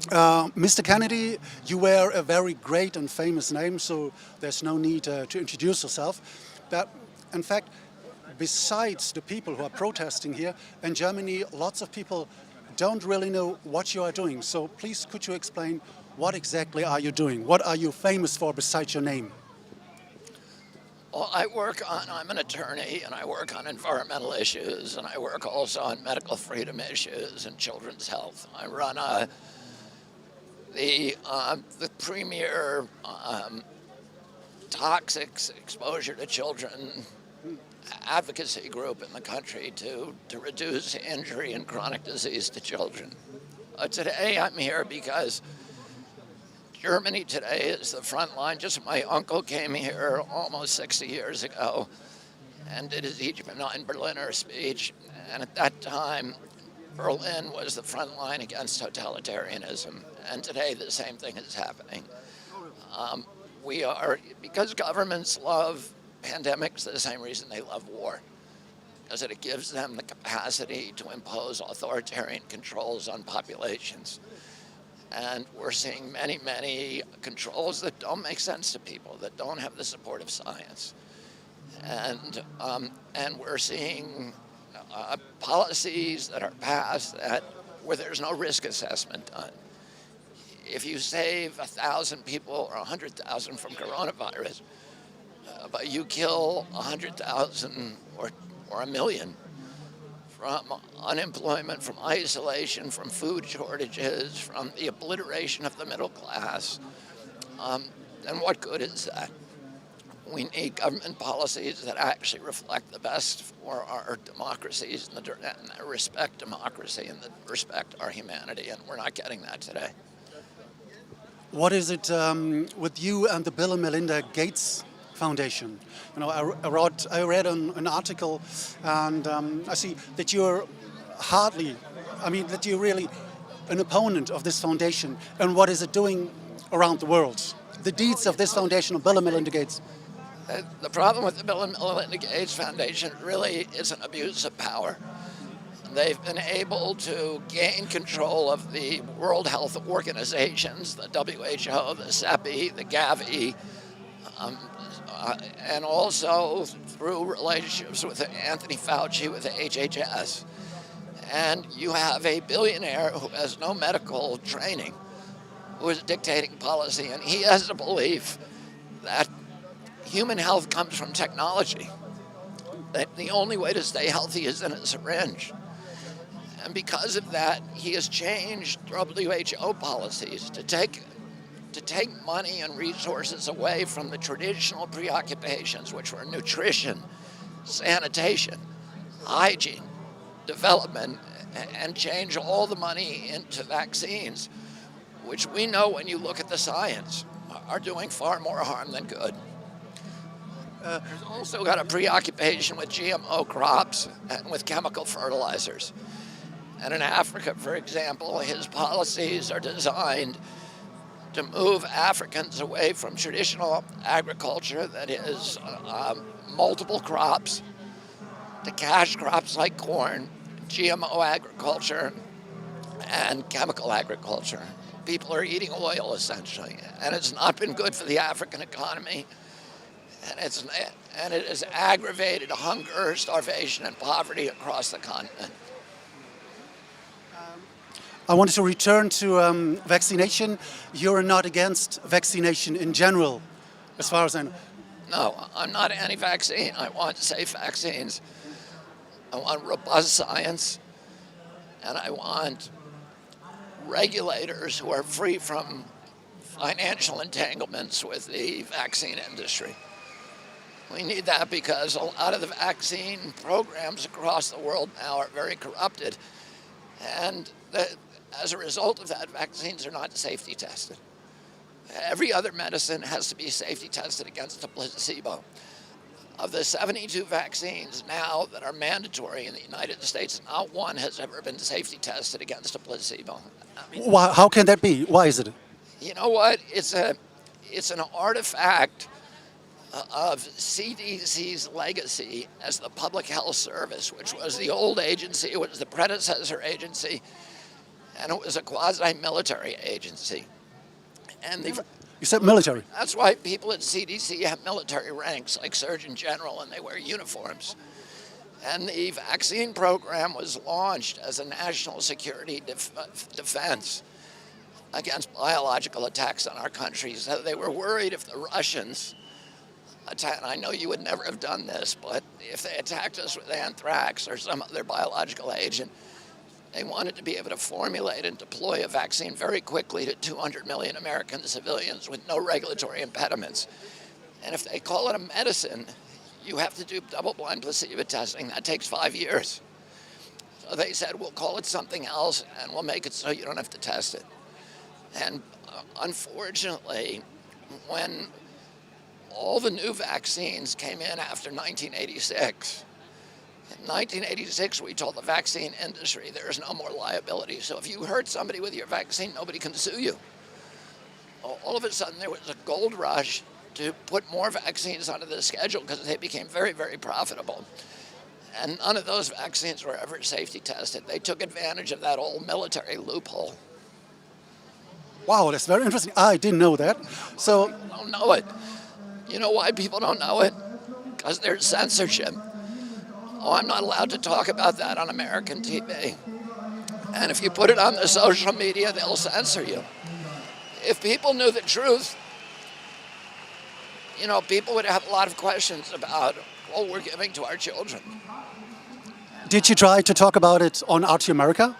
Mr. Kennedy, you wear a very great and famous name, so there's no need to introduce yourself. But in fact, besides the people who are protesting here in Germany, lots of people don't really know what you are doing. So please, could you explain what exactly are you doing? What are you famous for besides your name? Well, I'm an attorney and I work on environmental issues and I work also on medical freedom issues and children's health. I run the premier toxic exposure to children advocacy group in the country to reduce injury and chronic disease to children. Today I'm here because Germany today is the front line. Just my uncle came here almost 60 years ago and did his Ich bin ein Berliner speech. And at that time, Berlin was the front line against totalitarianism. And today the same thing is happening. Because governments love pandemics the same reason they love war, because it gives them the capacity to impose authoritarian controls on populations. And we're seeing many, many controls that don't make sense to people, that don't have the support of science. And we're seeing policies that are passed where there's no risk assessment done. If you save 1,000 people or 100,000 from coronavirus, but you kill 100,000 or 1,000,000 from unemployment, from isolation, from food shortages, from the obliteration of the middle class, then what good is that? We need government policies that actually reflect the best for our democracies and that respect democracy and that respect our humanity, and we're not getting that today. What is it with you and the Bill and Melinda Gates Foundation? You know, I read an article, and I see that you're that you're really an opponent of this foundation. And what is it doing around the world? The deeds of this foundation, of Bill and Melinda Gates. The problem with the Bill and Melinda Gates Foundation really is an abuse of power. They've been able to gain control of the World Health Organizations, the WHO, the CEPI, the Gavi, and also through relationships with Anthony Fauci with the HHS. And you have a billionaire who has no medical training, who is dictating policy, and he has a belief that human health comes from technology, that the only way to stay healthy is in a syringe. And because of that, he has changed WHO policies to take money and resources away from the traditional preoccupations, which were nutrition, sanitation, hygiene, development, and change all the money into vaccines, which we know when you look at the science are doing far more harm than good. There's also got a preoccupation with GMO crops and with chemical fertilizers. And in Africa, for example, his policies are designed to move Africans away from traditional agriculture that is multiple crops to cash crops like corn, GMO agriculture, and chemical agriculture. People are eating oil, essentially, and it's not been good for the African economy. And it has aggravated hunger, starvation, and poverty across the continent. I wanted to return to vaccination. You're not against vaccination in general, as far as I know. No, I'm not anti-vaccine. I want safe vaccines. I want robust science, and I want regulators who are free from financial entanglements with the vaccine industry. We need that because a lot of the vaccine programs across the world now are very corrupted. And as a result of that, vaccines are not safety tested. Every other medicine has to be safety tested against a placebo. Of the 72 vaccines now that are mandatory in the United States, not one has ever been safety tested against a placebo. How can that be? Why is it? You know what? It's an artifact of CDC's legacy as the Public Health Service, which was the old agency, it was the predecessor agency. and it was a quasi-military agency. And You said military. that's why people at CDC have military ranks, like Surgeon General, and they wear uniforms. And the vaccine program was launched as a national security defense against biological attacks on our country. So they were worried if the Russians attacked, I know you would never have done this, but if they attacked us with anthrax or some other biological agent, they wanted to be able to formulate and deploy a vaccine very quickly to 200 million American civilians with no regulatory impediments. And if they call it a medicine, you have to do double-blind placebo testing. That takes 5 years. So they said, we'll call it something else, and we'll make it so you don't have to test it. And unfortunately, when all the new vaccines came in after 1986, in 1986, we told the vaccine industry there is no more liability. So if you hurt somebody with your vaccine, nobody can sue you. All of a sudden, there was a gold rush to put more vaccines onto the schedule because they became very, very profitable. And none of those vaccines were ever safety tested. They took advantage of that old military loophole. Wow, that's very interesting. I didn't know that. So, People don't know it. You know why people don't know it? Because there's censorship. Oh, I'm not allowed to talk about that on American TV. And if you put it on the social media, they'll censor you. If people knew the truth, you know, people would have a lot of questions about what we're giving to our children. did you try to talk about it on RT America?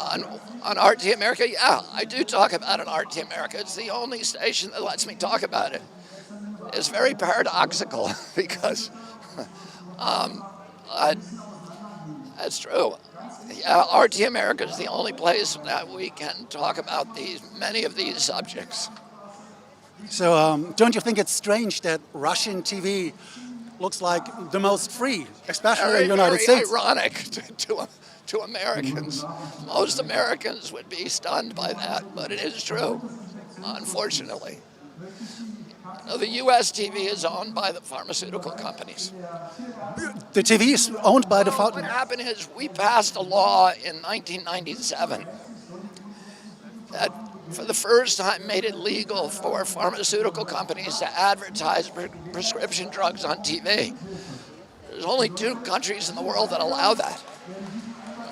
On RT America, yeah, I do talk about it on RT America. It's the only station that lets me talk about it. It's very paradoxical because that's true. Yeah, RT America is the only place that we can talk about many of these subjects. So don't you think it's strange that Russian TV looks like the most free, especially in the United States? Very ironic to Americans. Most Americans would be stunned by that, but it is true, unfortunately. The U.S. TV is owned by the pharmaceutical companies. The TV is owned by the... What happened is we passed a law in 1997 that for the first time made it legal for pharmaceutical companies to advertise prescription drugs on TV. There's only 2 countries in the world that allow that.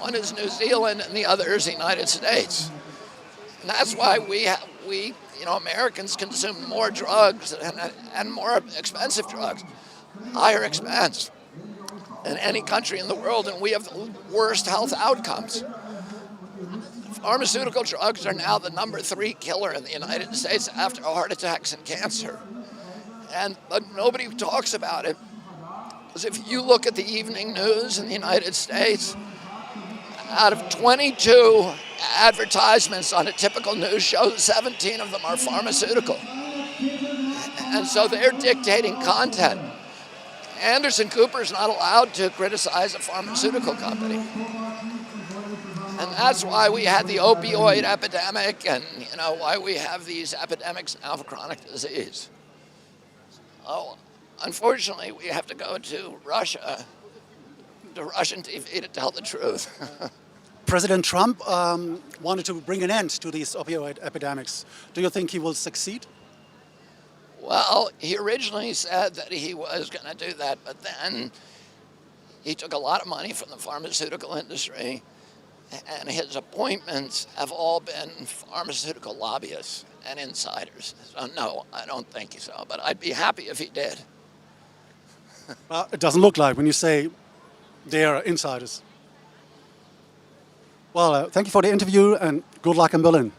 One is New Zealand and the other is the United States. And that's why we Americans consume more drugs and more expensive drugs, higher expense than any country in the world, and we have the worst health outcomes. Pharmaceutical drugs are now the number 3 killer in the United States after heart attacks and cancer. But nobody talks about it, because if you look at the evening news in the United States, out of 22 advertisements on a typical news show, 17 of them are pharmaceutical. And so they're dictating content. Anderson Cooper's not allowed to criticize a pharmaceutical company. And that's why we had the opioid epidemic and why we have these epidemics now of chronic disease. Oh, unfortunately, we have to go to Russia, to Russian TV to tell the truth. President Trump wanted to bring an end to these opioid epidemics. Do you think he will succeed? Well, he originally said that he was going to do that, but then he took a lot of money from the pharmaceutical industry, and his appointments have all been pharmaceutical lobbyists and insiders. So no, I don't think so, but I'd be happy if he did. Well, it doesn't look like when you say they are insiders. Well, thank you for the interview and good luck in Berlin.